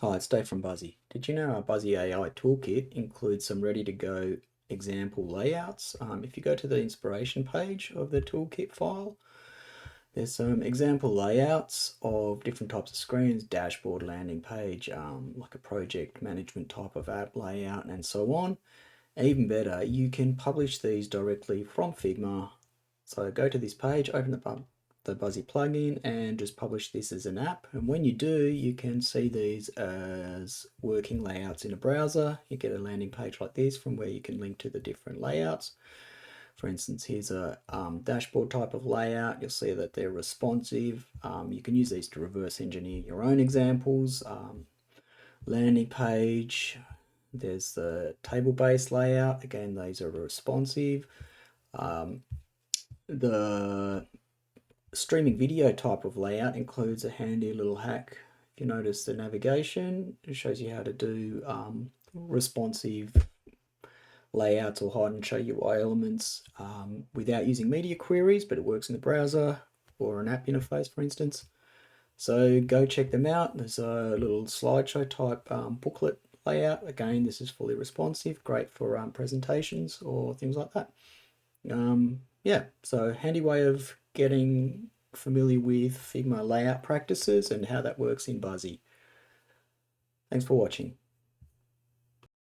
Hi, it's Dave from Buzzy. Did you know our Buzzy AI toolkit includes some ready-to-go example layouts? If you go to the inspiration page of the toolkit file, there's some example layouts of different types of screens, dashboard, landing page, like a project management type of app layout, and so on. Even better, you can publish these directly from Figma. So go to this page, open the Buzzy plugin and just publish this as an app. And when you do, you can see these as working layouts in a browser. You get a landing page like this from where you can link to the different layouts. For instance, here's a dashboard type of layout. You'll see that they're responsive. You can use these to reverse engineer your own examples. Landing page, there's the table-based layout. Again, these are responsive. The streaming video type of layout includes a handy little hack. If you notice the navigation, it shows you how to do responsive layouts or hide and show UI elements without using media queries, but it works in the browser or an app interface, for instance. So go check them out. There's a little slideshow type booklet layout. Again, this is fully responsive, great for presentations or things like that. Yeah, so handy way of getting familiar with Figma layout practices and how that works in Buzzy. Thanks for watching.